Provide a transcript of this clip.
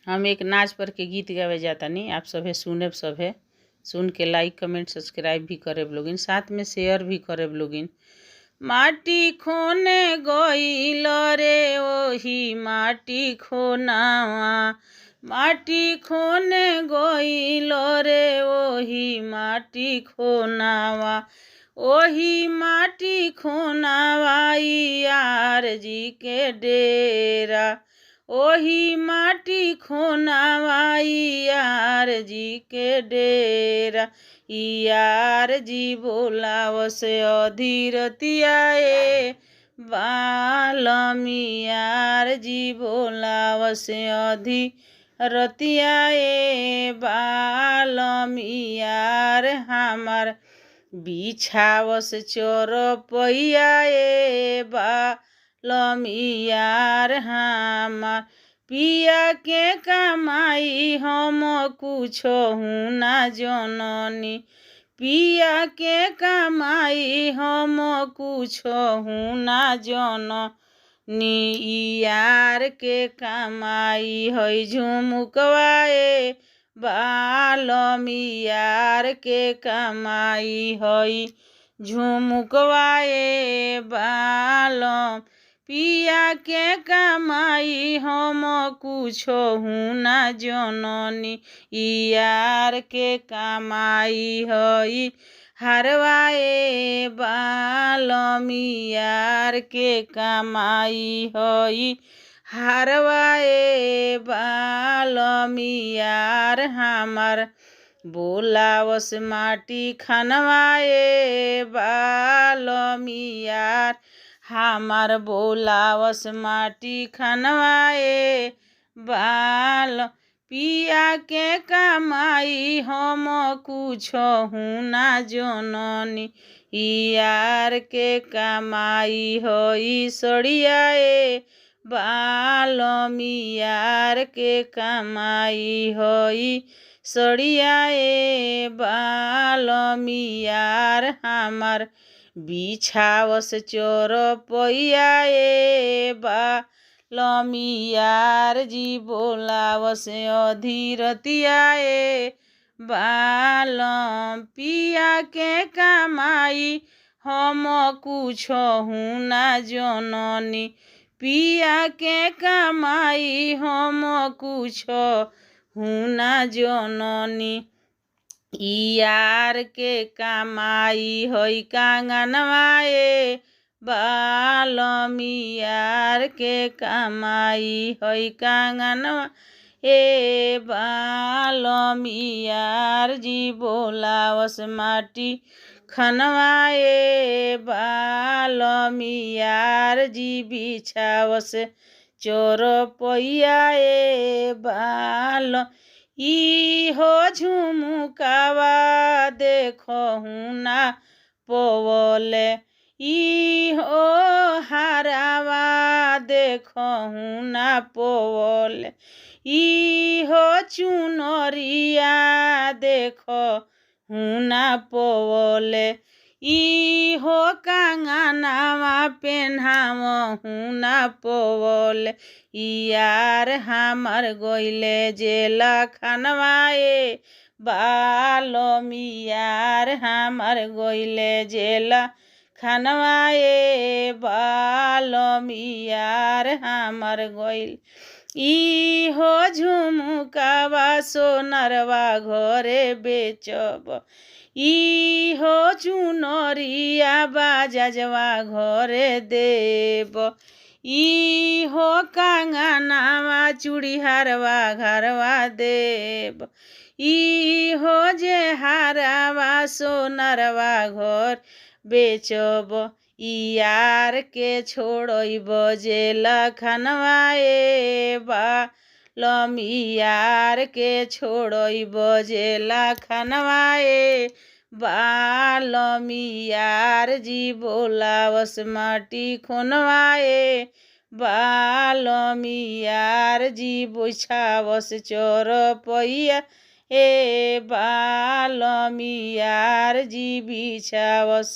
हम एक नाच पर के गीत गावे जातानी। आप सभे सुने सभे सुन के लाइक कमेंट सब्सक्राइब भी करे लोगिन, साथ में शेयर भी करे लोगिन। माटी खोने गइल रे ओही माटी खोनावा, माटी खोने गइल रे ओही माटी खोनावा, ओही माटी खोनावा यार जी के डेरा, ओही माटी खोनावा यार जी के डेरा। यार जी बोलावस अधीरतियाए बालमी, यार जी बोलावस अधीरतियाए बालमी, यार हमार बिछावस चरपैयाए बालमी, यार हमार पिया के कमाई हम कुछो हूँ ना जननी, पिया के कमाई हम कुछो हूँ ना जननी, यार के कमाई है झुमुकवाए बालमी, यार के कमाई है झुमुकवाए बालम, पिया के कमाई हम कुछो हूँ ना जननी, यार के कमाई हई हरवाए बालमी, यार के कमाई हई हरवाए बालमी, यार हमार बोलावस माटी खनवाए बालमी, यार हमार बोलावस माटी खनवाए बाल, पिया के कमाई हम कुछो हूँ ना जननी, यार के कमाई हई सड़ियाए बालमी, यार के कमाई हई सड़ियाए बालमी, यार हमार बिछावस चरपैयाए बालमी, यार जी बोलावस अधीरतियाए बालम, पिया के कमाई हम कुछो हूँ ना जननी, पिया के कमाई हम कुछो हूँ ना जननी, यार के कमाई हई कांगनवाए बालमी, यार के कमाई हई कांगनवा ए बालमी, यार जी बोलावस माटी खनवाए बालमी, यार जी बिछावस चरपैयाए बाल, ई हो झुमुकावा देखहु ना पवले, ई हो हरावा देखहु ना पवले, ई हो चुनरिया देखहु ना पवले, ई हो कंगनवा पेन्हावहु ना पवले, यार हमार गइले जेला खनवाए बालमी, यार हमार गइले जेला खनवाए बालमी, यार हमार गइल, ई हो झुमुकावा सोनरवा घरे बेचब, ई हो चुनरिया बाजवा घरे देब, ई हो कंगनवा चूड़ीहारवा घरवा देब, ई हो जे हारवा सोनरवा घर बेचब, यार के छोड़ब जेला खनवाए बालमी, यार के छोड़ब जेला खनवाए बालमी, यार जी बोलावस माटी खोनवाए बालमी, यार जी बिछावस चरपैया ए बालमी, यार जी बिछावस